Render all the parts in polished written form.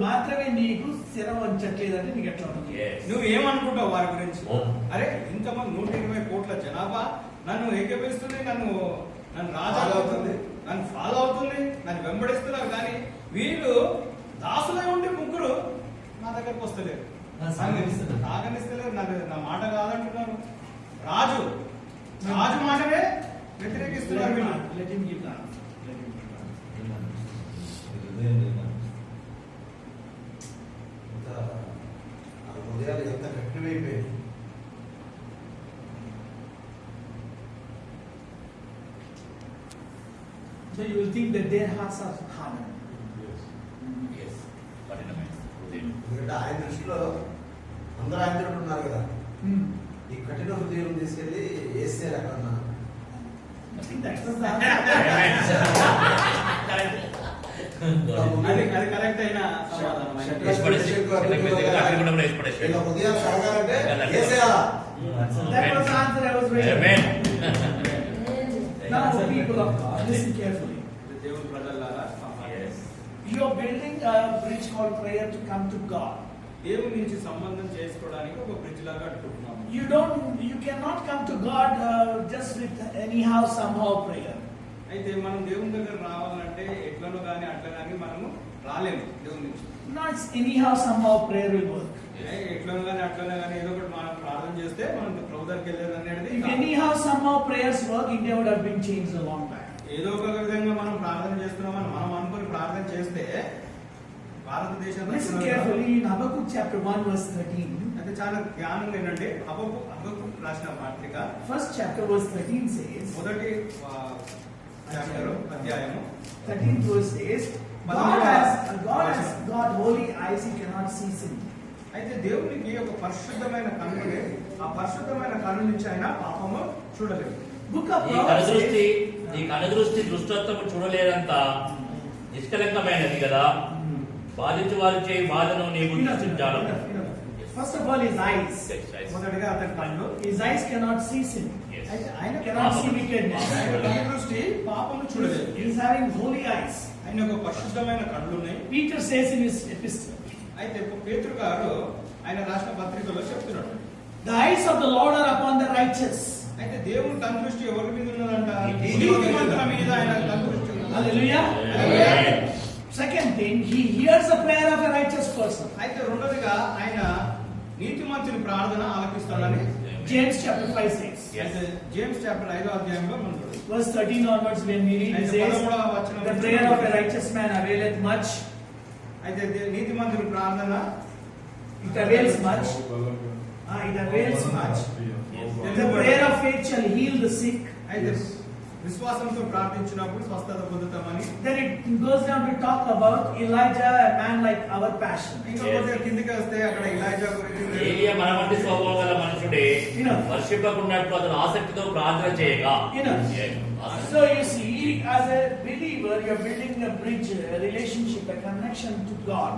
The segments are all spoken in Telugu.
మాత్రమే నీకు స్థిర వంచట్లేదంటే నీకు ఎట్లా ఉంటుంది? నువ్వు ఏమనుకుంటావు వారి గురించి? అరే ఇంతమంది 120 కోట్ల జనాభా నన్ను ఏకీపిస్తుంది, నన్ను రాజా అవుతుంది, నన్ను ఫాలో అవుతుంది, నన్ను వెంబడిస్తున్నారు. కానీ వీళ్ళు దాసులై ఉండి ముగ్గురు నా దగ్గరకు వస్తలేరు, సాగనిస్తలేరు, నా మాట కాదంటున్నారు. రాజు మాటనే వ్యతిరేకిస్తున్నారు. హృదయాలు ఎంత కఠినమైపోయాయి. So you will think that their hearts are hardened. Yes. ఎందుకంటే ఆయన దృష్టిలో అందరూ ఆయన తోటి ఉన్నారు కదా. ఈ కఠిన హృదయం తీసుకెళ్ళి వేస్తారు అక్కడ. I think that's the అది కరెక్ట్ అయిన సమాధానం. హృదయాలు సాగాలంటే వేసేయాలా? That was the answer I was waiting. Now, people of God, listen carefully. దేవుని ప్రజలారా, You are building a bridge called prayer to come to God. దేవుని నుంచి సంబంధం చేసుకోవడానికి ఒక బ్రిడ్జ్ లాగా అట్టుకుంటున్నాము. You cannot come to God just with anyhow somehow prayer. అయితే మనం దేవుని దగ్గర రావాలంటే ఎట్లనో కానీ అట్లా కానీ మనము రాలేము దేవుని నుంచి. Not anyhow somehow prayer will work. ఎట్లనో కానీ అట్లనే కానీ ఏదో ఒకటి మనం ప్రార్థన చేస్తే మనం ప్రభు దగ్గరికి వెళ్ళేది అనేది. If anyhow somehow prayers work, India would have been changed a long back. ఏదో ఒక విధంగా మనం ప్రార్థన చేస్తున్నామని మనం అనుకుని ప్రార్థన చేస్తే భారతదేశం. Listen carefully in Habakkuk chapter 1 verse 13. అయితే చాలా జ్ఞానం ఏంటంటే హబక్కూకు రాసిన పత్రిక First chapter verse 13 says. మొదటి అధ్యాయము 13th verse says, God holy eyes, he cannot see sin. అయితే దేవునికి ఒక పరిశుద్ధమైన కన్నుని, ఆ పరిశుద్ధమైన కన్ను నుంచి ఆయన పాపము చూడలేదు. నీ కనుదృష్టి దృష్టత్వము చూడలేదంత నిష్కలంకమైనది కదా. బాధించు వారు చేయి బాధను నీవు దృష్టించాలి. First of all, his eyes. మొదటిగా అతని కన్ను, his eyes cannot see sin. ఆయన cannot see wickedness. ఆయన దృష్టి పాపము చూడలేదు. He is having holy eyes. ఆయన ఒక పరిశుద్ధమైన కళ్ళు ఉన్నాయి. Peter says in his epistle. అయితే పేతురు గారు ఆయన రాసిన పత్రికలో చెప్తున్నాడు, the eyes of the Lord are upon the righteous. అయితే దేవుని కన్ను దృష్టి ఎవరి మీద ఉన్నదంట? నీతిమంతుల మీద ఆయన కన్ను దృష్టి ఉన్నది. Hallelujah. Second thing, he hears the prayer of a righteous person. అయితే రెండోదిగా ఆయన నీతిమంతుని ప్రార్థన ఆలకిస్తాడని James chapter 5 says. అయితే జేమ్స్ చాప్టర్ 5వ అధ్యాయంలో మనం చూడొచ్చు. Verse 13 onwards when we read, it says, the prayer of a righteous man availeth much. అయితే నీతిమంతుని ప్రార్థన It avails much. It avails much. The prayer of faith shall heal the sick. అయితే విశ్వాసంతో ప్రార్థించినప్పుడు స్వస్థత పొందుతామని. Then it goes down to talk about Elijah, a man like our passion. ఇంకొక కిందికి వస్తే అక్కడ ఎలీషా గురించి, ఏలియా మన వంటి స్వభావం గల మనుషుడే వర్షింపకున్నట్లు అతను ఆసక్తితో ప్రార్థన చేయగా. So you see, as a believer, you are building a bridge, a relationship, a connection to God.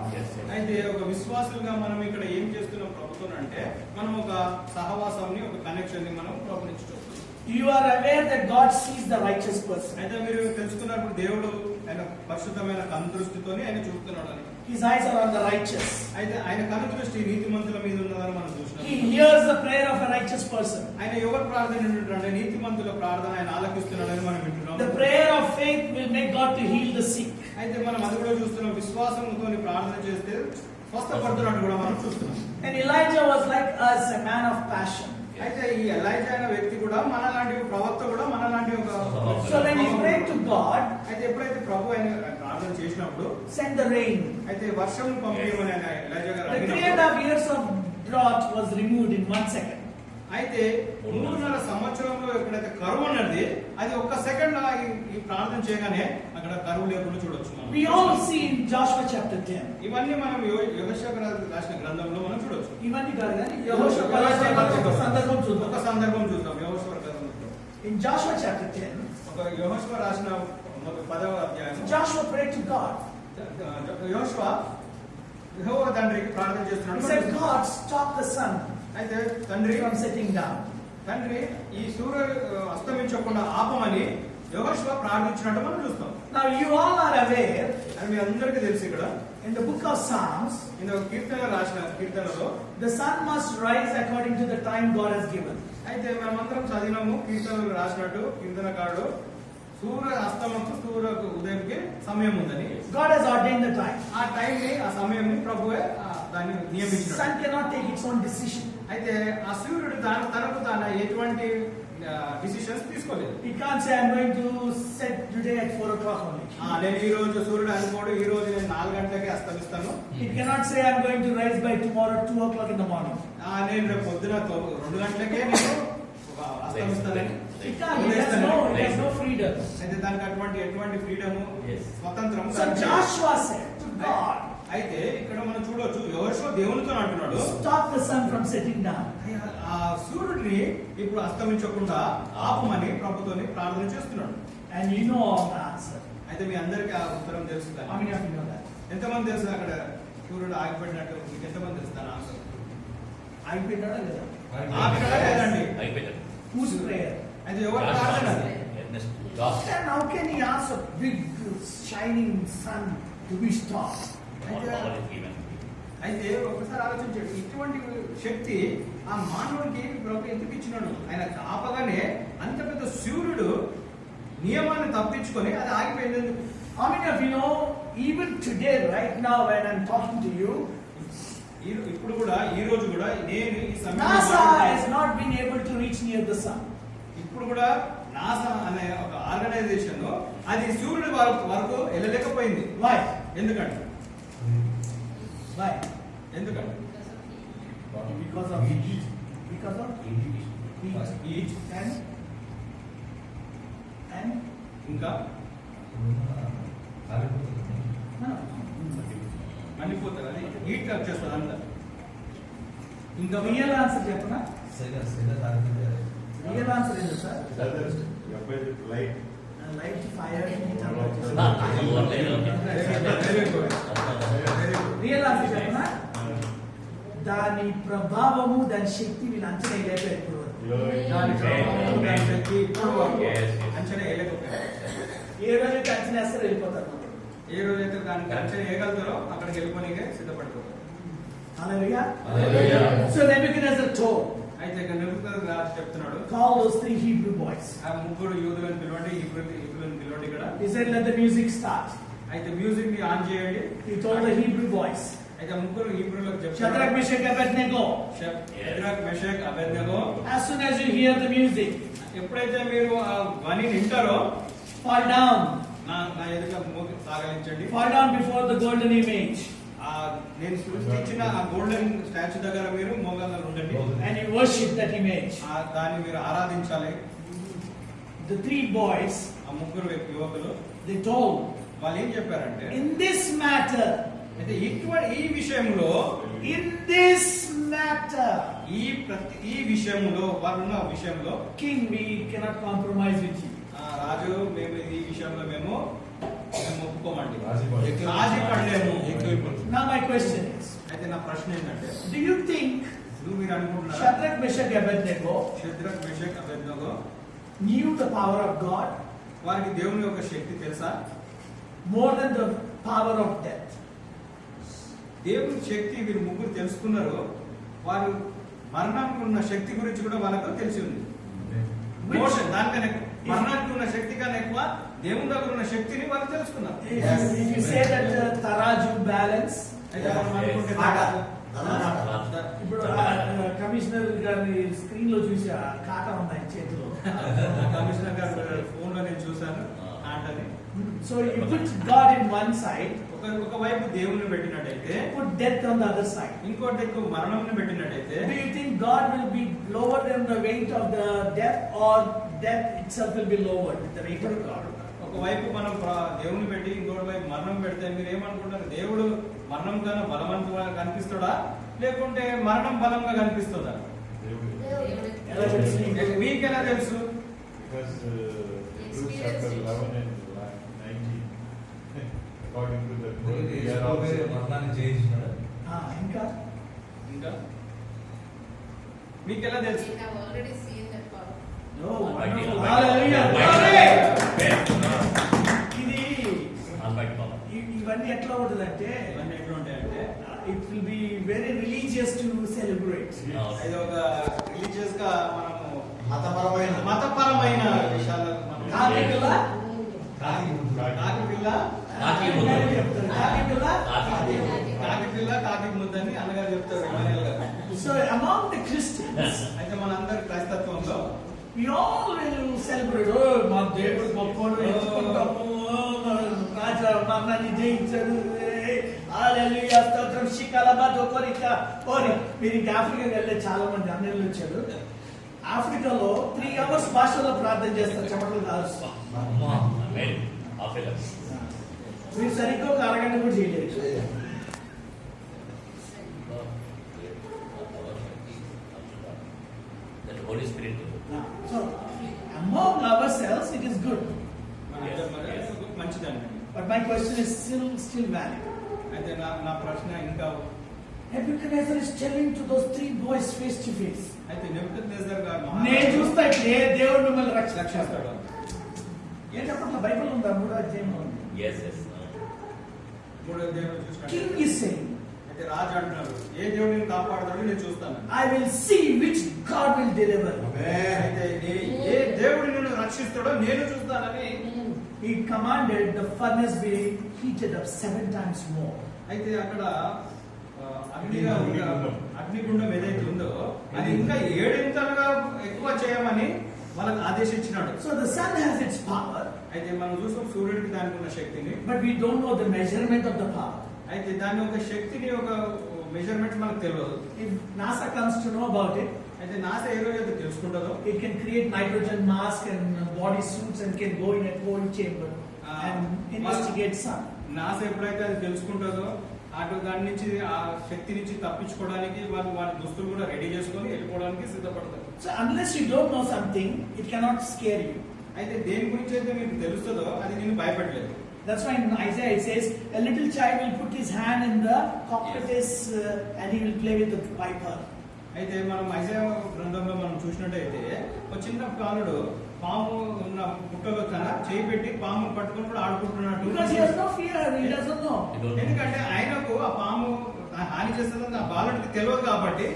అయితే ఒక విశ్వాసులుగా మనం ఇక్కడ ఏం చేస్తున్నాం ప్రభుత్వం అంటే, మనం ఒక సహవాసాన్ని, ఒక కనెక్షన్ ని మనం ప్రభు నుంచి చూస్తున్నాం. You are aware that God sees the righteous person. అయితే మీరు తెలుసుకున్నప్పుడు దేవుడు ఆయన పరిశుద్ధమైన కన్ను దృష్టితోని ఆయన చూస్తున్నాడు అని. His eyes are on the righteous. అయితే ఆయన కన్ను దృష్టి నీతిమంతుల మీద ఉన్నదని మనం చూస్తున్నాం. He hears the prayer of a righteous person. ఆయన ఎవరి ప్రార్థన వింటున్నాడు? నీతిమంతుల ప్రార్థన ఆయన ఆలకిస్తున్నాడని మనం వింటున్నాం. The prayer of faith will make God to heal the sick. అయితే మనం అది కూడా చూస్తున్నాం. విశ్వాసంతో ప్రార్థన చేస్తే స్వస్థపడుతున్నట్టు కూడా మనం చూస్తున్నాం. And Elijah was like us, a man of passion. అయితే ఈ ఎలీషా అనే వ్యక్తి కూడా మనలాంటి ప్రవక్త కూడా మనలాంటి ఒక. So when he prayed to God, అయితే ఎప్పుడైతే ప్రభు ఆయన ప్రార్థన చేసినప్పుడు send the rain. అయితే వర్షం పంపించమని ఆయన ఎలీషా గారు The 3.5 years of drought was removed in 1 second. అయితే 3.5 సంవత్సరంలో ఎక్కడైతే కరువు ఉన్నది, అది ఒక్క సెకండ్ ఈ ప్రార్థన చేయగానే అక్కడ కరువు లేకుండా చూడొచ్చు. We all see in Joshua chapter 10. ఇవన్నీ మనం యెహోషువ రాసిన గ్రంథంలో మనం చూడొచ్చు. ఇవన్నీ కాదు కానీ యెహోషువ ఒక సందర్భం చూద్దాం. యెహోషువ గ్రంథంలో in Joshua chapter 10, ఒక యెహోషువ రాసిన 10వ అధ్యాయం. Joshua prayed to God. యెహోషువ యెహోవా తండ్రికి ప్రార్థన చేస్తున్నాడు. He said, God, stop the sun అయితే తండ్రి from setting down. తండ్రి ఈ సూర్యుడు అస్తమించకుండా ఆపమని యెహోషువ ప్రార్థించినట్టు మనం చూస్తాం. Now you all are aware అని మీ అందరికీ తెలుసు ఇక్కడ In the book of Psalms, ఇందులో కీర్తన రాసిన కీర్తనలో the sun must rise according to the time God has given. అయితే మనమందరం చదివినాము కీర్తనలు రాసినట్టు కీర్తనకారుడు సూర్య అస్తమంకు సూర్య ఉదయంకి సమయం ఉందని. God has ordained the time. ఆ టైం ని ఆ సమయం ని ప్రభువే దాన్ని నియమించాడు. Sun cannot take its own decision. అయితే ఆ సూర్యుడు తనకు తాను ఎటువంటి డిసిషన్స్ తీసుకోలేదు. He can't say I'm going to set today at 4 o'clock only. నేను ఈ రోజు సూర్యుడు అనుకోడు ఈ రోజు నేను 4 గంటలకి అస్తమిస్తాను. He cannot say I'm going to rise by tomorrow 2 o'clock in the morning. నేను రేపు పొద్దున 2 గంటలకే నేను అస్తమిస్తానని. He can't. He has no freedom. అయితే దానికి ఎటువంటి ఫ్రీడమ్ స్వతంత్రం. So Joshua said to God, అయితే ఇక్కడ మనం చూడొచ్చు యెహోషువ దేవునితో అంటున్నాడు, stop the sun from setting down. ఆ సూర్యుడిని ఇప్పుడు అస్తమించకుండా ఆపమని ప్రభుతోని ప్రార్థన చేస్తున్నాడు. And you know all the answer. అయితే మీ అందరికీ ఆ ఉత్తరం తెలుసు కదా. How many of you know that? ఎంతమంది తెలుసు అక్కడ సూర్యుడు ఆగిపోయినట్టు మీకు ఎంతమంది తెలుసు దాని ఆన్సర్? అయిపోయినాడా లేదా? ఆగిపోయాడా లేదండి? అయిపోయింది. Whose prayer? అయితే ఎవరు ప్రార్థన అది? Then how can he ask a big shining sun to be stopped? అయితే ఒకసారి ఆలోచించాడు, ఇటువంటి శక్తి ఆ మానవుడికి ప్రభు ఎందుకు ఇచ్చినాడు? ఆయన ఆపగానే అంత పెద్ద సూర్యుడు నియమాన్ని తప్పించుకొని అది ఆగిపోయింది ఎందుకు? How many of you know, even today, right now, when I'm talking to you, ఇప్పుడు కూడా ఈ రోజు కూడా నేను ఈ NASA has సమయంలో not been able to reach near the sun. ఇప్పుడు కూడా నాసా అనే ఒక ఆర్గనైజేషన్ అది సూర్యుడి వరకు వెళ్ళలేకపోయింది. Why? ఎందుకంటే Why? ఎందుకంటే Because of heat. Because of heat. And ఇంకా no. మండిపోతారు, అది హీట్ కట్ చేస్తుంది అంతా. ఇంకా రియల్ ఆన్సర్ చెప్పనా? రియల్ ఆన్సర్ ఏంటి sir? Light fire real answer చెప్పనా? దాని ప్రభావము దాని శక్తి వీళ్ళు అంచనా వేయలేకపోయారు. దాని ప్రభావం, దాని శక్తి ఇప్పుడు అంచనా వేయలేకపోయారు. ఏ రోజైతే అంచనా వేస్తారో వెళ్ళిపోతారు. ఏ రోజైతే దానికి అంచనా వేయగలుగుతారో అక్కడికి వెళ్ళిపోయికే సిద్ధపడిపోతారు. Hallelujah. So Nebuchadnezzar told, అయితే ఇక్కడ నెబుకద్నెజర్ చెప్తున్నాడు, call those 3 Hebrew boys. ఆ ముగ్గురు యూదులను పిలవండి, హీబ్రూలను పిలవండి ఇక్కడ. He said, let the music start. అయితే మ్యూజిక్ ని ఆన్ చేయండి. He told the Hebrew boys, అయితే ముగ్గురు హీబ్రూలకు Shadrach, చెప్తారు, Meshach, Abednego, Shadrach, Meshach, Abednego, as soon as you hear the music, ఎప్పుడైతే మీరు ఆ ధ్వని వింటారో fall down. నా ఎదుట మోగి సాగలించండి. Fall down before the golden image. నేను సృష్టించిన ఆ గోల్డెన్ స్టాచ్యూ దగ్గర మీరు మోగంగా ఉండండి. And you worship that image. దాన్ని మీరు ఆరాధించాలి. The 3 boys, ఆ ముగ్గురు యువకులు they told, వాళ్ళు ఏం చెప్పారంటే, in this matter, అయితే ఈ విషయంలో, in this matter, ఈ విషయంలో వారున్న విషయంలో, king, we cannot compromise with you. రాజు మేము ఈ విషయంలో మేము ఒప్పుకోమండి, రాజీ పడలేము. Now my question is, అయితే నా ప్రశ్న ఏంటంటే, do you think మీరు అనుకుంటున్నారా Shadrach, Meshach, Abednego Shadrach, Meshach, Abednego knew the power of God వారికి దేవుని యొక్క శక్తి తెలుసా? more than the power of death? దేవుని శక్తి వీరు ముగ్గురు తెలుసుకున్నారు. వారు మరణానికి ఉన్న శక్తి గురించి కూడా వాళ్ళకు తెలిసి ఉంది. మోషన్ దానికన్నా మరణానికి ఉన్న శక్తి కన్నా ఎక్కువ దేవుని దగ్గర ఉన్న శక్తిని వాళ్ళు తెలుసుకున్నారు. If you say that taraju balance, అయితే మనం అనుకుంటే ఇప్పుడు కమిషనర్ గారి స్క్రీన్ లో చూసి ఆ కాట ఉన్నాయి చేతిలో. కమిషనర్ గారు ఫోన్ లో నేను చూశాను ఆటని. So you put God in one side, ఒక వైపు దేవుని పెట్టినట్టయితే, put death on the other side. ఇంకోటి ఎక్కువ మరణం పెట్టినట్టయితే, Do you think God will be lower than the weight of the death, or death itself will be lowered with the weight of God? ఒక వైపు మనం దేవుని పెట్టి ఇంకోటి వైపు మరణం పెడితే మీరు ఏమనుకుంటారు? దేవుడు మరణం కన్నా బలవంతంగా కనిపిస్తాడా లేకుంటే మరణం బలంగా కనిపిస్తుందా? మీకెలా తెలుసు? ఇంకా ఇంకా మీకెలా తెలుసు? No, Almighty, wonderful. Almighty. Hallelujah. Almighty. ఇది Almighty power. ఇవన్నీ ఎట్లా ఉంటుందంటే ఇవన్నీ ఎట్లా ఉంటాయంటే it will be very religious to celebrate. ఇది ఒక రిలీజియస్ గా మనము మతపరమైన విషయాలను మనం కాకి పిల్ల, కాకి పిల్ల కాకి ముద్ద. కాకి పిల్ల. కాకి పిల్ల కాకి ముద్దని అన్నగారు చెప్తారు ఇమానుయేల్ గారు. So among the Christians, అయితే మనందరి క్రైస్తత్వంలో we all will celebrate. Oh, మా దేవుడు గొప్పవాడు, ఎత్తుకుంటాము, రాజా మమ్మల్ని జయించాడు, హల్లెలూయా స్తోత్రం, శిఖలబద్ధ కోరిక కోరి. మీరు ఇంకా ఆఫ్రికాకి వెళ్ళే చాలా మంది అన్నయ్యలు వచ్చారు. ఆఫ్రికాలో 3 hours భాషలో ప్రార్థన చేస్తారు, చెమటలు కాలుస్తాం. అమ్మా, ఆమేన్. ఆఫ్రికా. మీరు సరిగ్గా ఒక అరగంట కూడా చేయలేదు. That Holy Spirit. So among ourselves it is good, మన ఇద్దరి మధ్య మంచిదండి. but my question is still valid. అయితే నా ప్రశ్న ఇంకా Nebuchadnezzar is telling to those 3 boys face to face. అయితే నెబుకద్నెజర్ గారు నేను చూస్తా ఇట్లే దేవుడు మిమ్మల్ని రక్షిస్తాడు. రక్షిస్తాడు. ఏం చెప్పట్ల బైబిల్ ఉందా 3వ అధ్యాయంలో ఉంది. Yes, yes. మూడో దేవుడు చూసినట్టు King is saying, అయితే రాజు అంటున్నాడు ఏ దేవుడు నేను కాపాడతాడో నేను చూస్తాను. I will see which God will deliver. అయితే ఏ దేవుడు నిన్ను రక్షిస్తాడో నేను చూస్తానని He commanded the furnace be heated up 7 times more. అయితే అక్కడ అగ్నిగుండం ఏదైతే ఉందో అది ఇంకా 7 ఎక్కువ చేయమని వాళ్ళకి ఆదేశించినాడు. So the sun has its power, అయితే మనం చూస్తాం సూర్యుడికి దానికి ఉన్న శక్తిని, but we don't know the measurement of the power. అయితే దాని ఒక శక్తిని ఒక మెజర్మెంట్స్ మనకు తెలియదు. If NASA comes to know about it, అయితే నాసా ఏ రోజు అయితే తెలుసుకుంటుందో it can create nitrogen mask and body suits and can go in a cold chamber and investigate sun. NASA ఎప్పుడైతే అది తెలుసుకుంటుందో అటు దాని నుంచి ఆ శక్తి నుంచి తప్పించుకోవడానికి వాళ్ళు వారి దుస్తులు కూడా రెడీ చేసుకొని వెళ్ళిపోవడానికి సిద్ధపడతారు. So unless you don't know something, it cannot scare you. అయితే దేని గురించి అయితే మీకు తెలుస్తుందో అది నేను భయపడలేదు. That's why in Isaiah it says, a little child will put his hand in the cockatrice and he will play with the viper. అయితే మనం ఐజాయా గ్రంథంలో మనం చూసినట్టయితే ఒక చిన్న బాలుడు పాము ఉన్న పుట్టలో తన చేయి పెట్టి పాము పట్టుకొని కూడా ఆడుకుంటున్నట్టు. Because he has no fear, he doesn't know. ఎందుకంటే ఆయనకు ఆ పాము హాని చేస్తుందని ఆ బాలుడికి తెలియదు కాబట్టి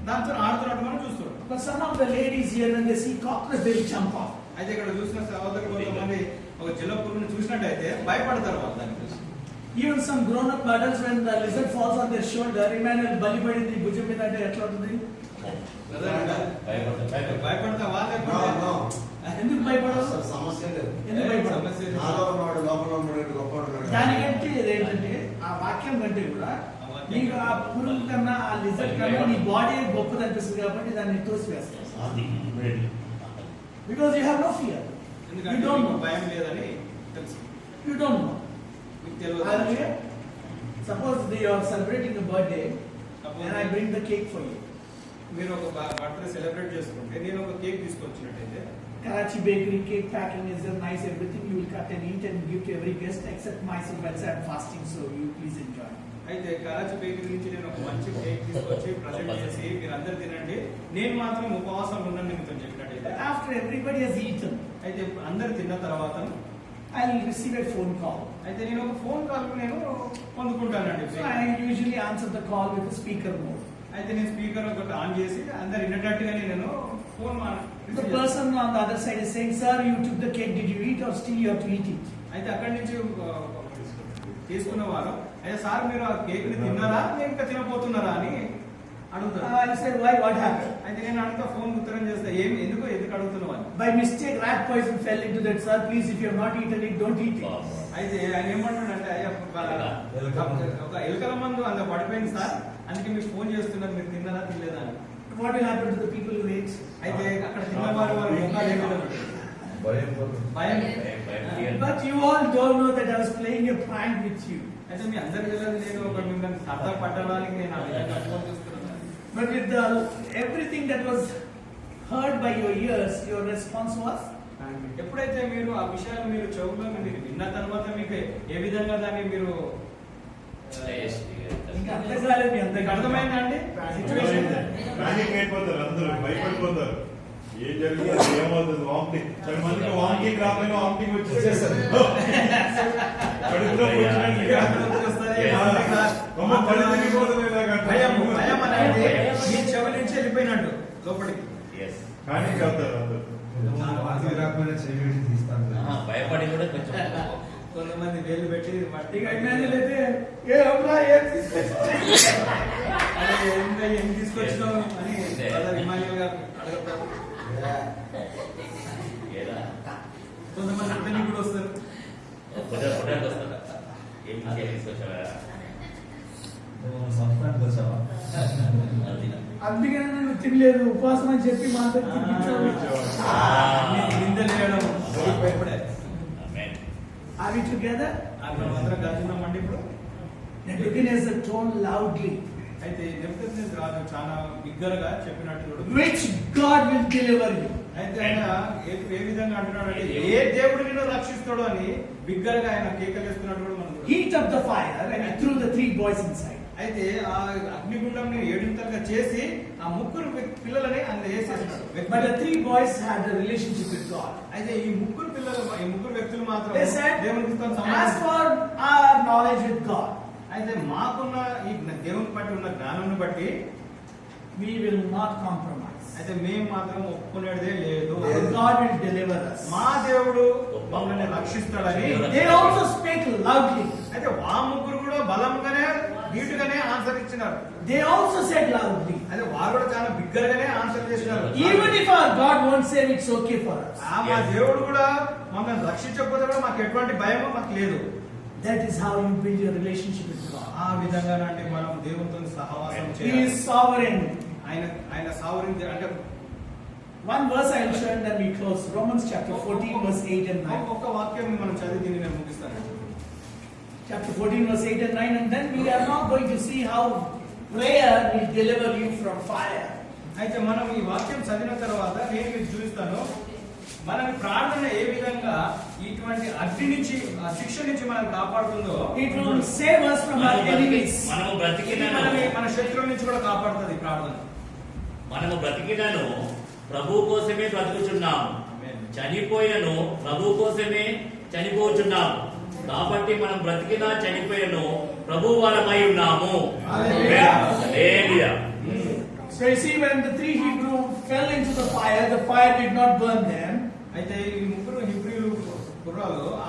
దాంతో ఆడుతున్నట్టు మనం చూస్తున్నాం. But some of the ladies here when they see cockroach they will jump off. అయితే ఇక్కడ చూసిన సహోదరులు కొంతమంది ఒక జలపురుగుని చూసినట్టయితే భయపడతారు వాళ్ళు దాన్ని చూసి. Even some grown up adults when the lizard falls on their shoulder, Emmanuel బలి పడింది భుజం మీద అంటే ఎట్లా ఉంటుంది? భయపడతా వాళ్ళే ఎందుకు భయపడదు? సమస్య లేదు. ఎందుకు భయపడదు? సమస్య లేదు. నాలో ఉన్నవాడు లోపల ఉన్నవాడు గొప్పవాడు. దానికంటే ఏంటంటే ఆ వాక్యం కంటే కూడా నీకు ఆ పురుగు కన్నా ఆ లిజర్డ్ కన్నా నీ బాడీ గొప్పది అనిపిస్తుంది కాబట్టి దాన్ని తోసివేస్తావు. Because you have no fear. You ఎందుకంటే don't మీకు know. భయం లేదని తెలుసు. You don't know. మీకు తెలియదు. Hallelujah. Suppose you are celebrating a birthday and I bring the cake for you. మీరు ఒక బర్త్డే సెలబ్రేట్ చేసుకుంటే నేను ఒక cake తీసుకొచ్చినట్టయితే Karachi Bakery cake packing is nice, everything you will cut and eat and give to every guest except myself and say I'm fasting, so you please enjoy. అయితే కరాచీ బేకరీ నుంచి నేను ఒక మంచి కేక్ తీసుకొచ్చి ప్రజెంట్ చేసి మీరు అందరు తినండి, నేను మాత్రం ఉపవాసం ఉన్నాను నిమిత్తం చెప్పినట్టయితే After everybody has eaten, అయితే అందరు తిన్న తర్వాత I will receive a phone call. అయితే నేను ఒక ఫోన్ కాల్ నేను పొందుకుంటానండి. So I usually answer the call with the speaker mode. అయితే నేను స్పీకర్ ఒకటి ఆన్ చేసి అందరు విన్నట్టుగానే నేను phone The person on the other side is saying, sir, you took the cake, did you eat or still you have to eat it? అయితే అక్కడి నుంచి తీసుకున్న వారు అయితే సార్ మీరు ఆ కేక్ ని తిన్నారా నేను ఇంకా తినపోతున్నారా అని అడుగుతారు. I said, why, what happened? అయితే నేను అడుగుతా ఫోన్ ఉత్తరం చేస్తా ఎందుకు అడుగుతున్నావు అని. By mistake, rat poison fell into that, sir, please, if you have not eaten it, don't eat it. అయితే ఆయన ఏమంటాడంటే ఒక ఎలుకల మందు అందులో పడిపోయింది సార్, అందుకే మీకు ఫోన్ చేస్తున్నారు, మీరు తిన్నారా తినలేదా అని. What will happen to the people who ate? అయితే అక్కడ తిన్నవారు వారు ముఖాలు ఏమిటో భయం. But you all don't know that I was playing a prank with you. అయితే మీ అందరికి తెలియదు నేను ఒక మిమ్మల్ని సరదా పట్టడానికి నేను ఆ విధంగా ఫోన్ చేస్తున్నాను. But with everything that was heard by your ears, your response was? ఎప్పుడైతే మీరు ఆ విషయాలు మీరు చెవుల్లో మీరు విన్న తర్వాత మీకు ఏ విధంగా దాన్ని మీరు ఇంకా అర్థం కాలేదు మీ అందరికి. అర్థమైందా అండి సిచ్యువేషన్? ప్యానిక్ అయిపోతారు, అందరూ భయపడిపోతారు. ఏం జరుగుతుంది, ఏమవుతుంది, వామిటింగ్. చాలా మందికి వామిటింగ్ రాకపోయినా వామిటింగ్ వచ్చేసేస్తారు. కడుపులో కూర్చున్నట్లుగా. వస్తుంది వస్తుంది, Yes. అమ్మ, కళ్ళు తిరిగిపోతుంది నాకు. భయం భయం అనేది మీ చెవి నుంచి వెళ్ళిపోయినట్టు లోపలికి. Yes. కానీ కలుతారు అందరూ. భయపడి కూడా కొంచెం కొంతమంది వేలు పెట్టి మట్టి ఇక ఇమాన్యుల్ అయితే ఏ అమ్మా ఏం తీసుకొచ్చావు? ఏం తీసుకొచ్చినావు అని అదే. brother ఇమాన్యుల్ గారు అడగతారు. ఏదా కొంతమంది అతనికి కూడా వస్తారు. పొటాటో వస్తుందా? ఏం తీసుకొచ్చావా? అది. అందుకనే నన్ను తినలేదు ఉపవాసం అని చెప్పి మా అందరికి తినిపించావు. నిందలు చేయడం భయపడే Amen. Are we together? అక్కడ మాత్రం కలిసినామండి ఇప్పుడు. Nebuchadnezzar told loudly, అయితే నెబుకద్నెజర్ రాజు చాలా బిగ్గరగా చెప్పినట్టు కూడా which God will deliver you? అయితే ఆయన ఏ విధంగా అంటున్నాడు అంటే ఏ దేవుడు నిన్ను రక్షిస్తాడో అని బిగ్గరగా ఆయన కేకలేస్తున్నట్టు కూడా మనం చూడొచ్చు. Heat up the fire and he threw the 3 boys inside. అయితే ఆ అగ్నిగుండంని ఏడింతలుగా చేసి ఆ ముగ్గురు పిల్లలని అందులో వేసేసినాడు. But the 3 boys had a relationship with God. అయితే ఈ ముగ్గురు వ్యక్తులు మాత్రం They said, దేవునికి as సంబంధించి for our knowledge with God, అయితే మాకున్న ఈ దేవుని బట్టి ఉన్న జ్ఞానం బట్టి we will not compromise. అయితే మేము మాత్రం ఒప్పుకునేదే లేదు. God will deliver us. మా దేవుడు మమ్మల్ని రక్షిస్తాడని They also spake loudly. అయితే ఆ ముగ్గురు కూడా బలంగానే నీటుగానే ఆన్సర్ ఇచ్చినారు. They also said loudly, అయితే వారు కూడా చాలా బిగ్గరగానే ఆన్సర్ చేసినారు. even if our God won't save, it's okay for us. మా దేవుడు కూడా మమ్మల్ని రక్షించకపోతే కూడా మాకు ఎటువంటి భయమో మాకు లేదు. That is how you build your relationship with God. ఆ విధంగా అంటే మనం దేవునితో సహవాసం He చేయాలి. is sovereign. ఆయన సావరించ అంటే One verse I will share and then we close. Romans chapter 14 verse 8 and 9. ఒక్క వాక్యం మనం చదివి దీన్ని నేను ముగిస్తాను. Chapter 14 verse 8 and 9, and then we are now going to see how prayer will deliver you from fire. అయితే మనం ఈ వాక్యం చదివిన తర్వాత నేను మీకు చూపిస్తాను మన ప్రార్థన ఏ విధంగా ఇటువంటి అగ్ని నుంచి ఆ శిక్ష నుంచి మనం కాపాడుతుందో. It will save us from our enemies. మనము ఇది బ్రతికినను మన శత్రువుల నుంచి కూడా కాపాడుతుంది ఈ ప్రార్థన. మనము బ్రతికినను ప్రభు కోసమే బ్రతుకుచున్నాము, చనిపోయినను ప్రభు కోసమే చనిపోచున్నాము. కాబట్టి మనం బ్రతికినా చనిపోయినను ప్రభు వారమై ఉన్నాము. Hallelujah. Hallelujah. So you see, when the 3 Hebrew fell into the fire did not burn them. అయితే ఈ ముగ్గురు హిబ్రీలు గుర్రాలు ఆ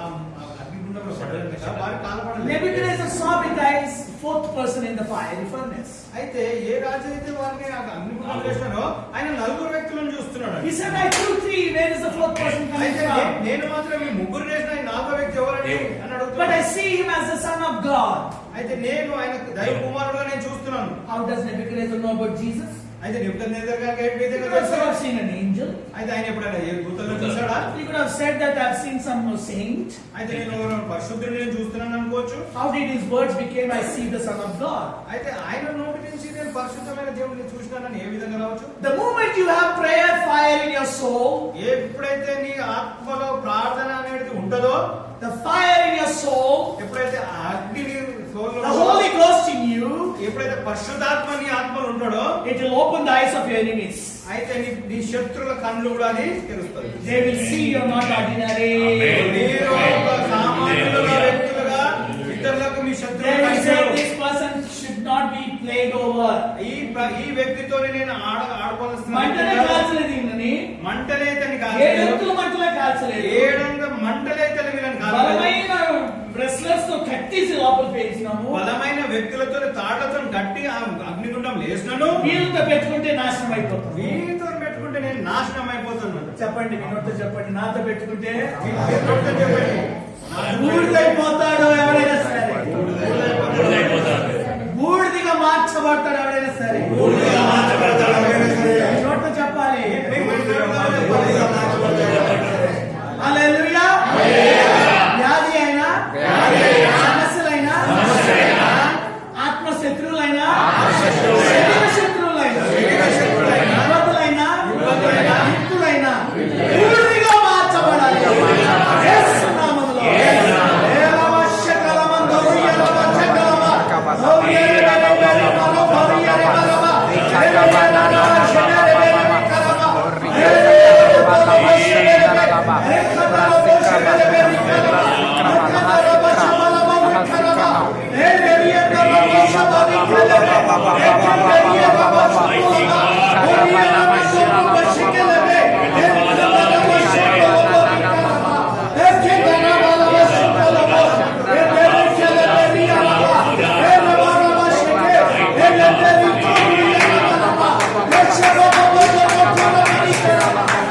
అగ్నిగుండంలో పడ్డారు కదా, వారు కాలపడలేదు. Nebuchadnezzar saw with eyes 4th person in the fiery furnace. అయితే ఏ రాజు అయితే వారిని ఆ అగ్నిగుండంలో వేసినారో ఆయన 4 వ్యక్తులను చూస్తున్నాడు. He said, I threw 3, where is the 4th person coming అయితే from? నేను మాత్రం ఈ ముగ్గురు వేసిన ఈ 4వ వ్యక్తి ఎవరండి అని But I అడుగుతున్నాడు. see him as the son of God. అయితే నేను ఆయన దైవ కుమారుడుగా నేను చూస్తున్నాను. How does Nebuchadnezzar know about Jesus? అయితే నెబుకద్నెజర్ గారికి ఏ He విధంగా could also తెలుసు? have seen an angel. అయితే ఆయన ఎప్పుడైనా ఏ దూతలను చూసాడా? He could have said that I've seen some saint. అయితే నేను ఎవరైనా పరిశుద్ధుడిని నేను చూస్తున్నాను అనుకోవచ్చు. How did his words became, I see the son of God? అయితే ఆయన నోటి నుంచి నేను పరిశుద్ధమైన దేవుడిని చూసినానని ఏ విధంగా రావచ్చు? The moment you have prayer fire in your soul, ఎప్పుడైతే నీ ఆత్మలో ప్రార్థన అనేది ఉంటుందో, the fire in your soul, ఎప్పుడైతే ఆ అగ్ని నీ సోల్లో the Holy Ghost in you, ఎప్పుడైతే పరిశుద్ధాత్మ నీ ఆత్మలో ఉంటాడో, it will open the eyes of your enemies. అయితే నీ శత్రుల కళ్ళు కూడా అది తెరుస్తుంది. They will see you're not ordinary. Amen. మీరు ఒక సామాన్యులుగా వ్యక్తులుగా ఇతరులకు మీ They శత్రువులు will say కలిశారు. this person should not be played over. ఈ వ్యక్తితో నేను మంటనే ఆడవలసిన కాల్చలేదు ఈయనని. మంటలే తనకి ఏడెత్తుల మంటలే కాల్చలేదు. ఏడంగా మంటలే తెలివిలను కాదు. బలమైన wrestlers తో కట్టేసి లోపల పేసినాము. బలమైన వ్యక్తులతో తాళ్లతో కట్టి ఆ అగ్నిగుండం లేసినాను. వీళ్ళతో పెట్టుకుంటే నాశనం అయిపోతాం. వీరితో పెట్టుకుంటే నేను నాశనం అయిపోతున్నాను. చెప్పండి, వినోద్తో చెప్పండి. నాతో పెట్టుకుంటే వీరితో చెప్పండి. బూడిదైపోతాడు ఎవరైనా సరే. బూడిదైపోతాడు. బూడిదిగా మార్చబడతాడు ఎవరైనా సరే. నోట్తో చెప్పాలి. హల్లెలూయా. వ్యాధి అయినా, సమస్యలైనా, ఆత్మశత్రువులైనా, శరీర శత్రువులైనా, యువకులైనా, యుక్తులైనా బూడిదిగా మార్చబడాలి. యేసు నామములో. Hey, దేవుడు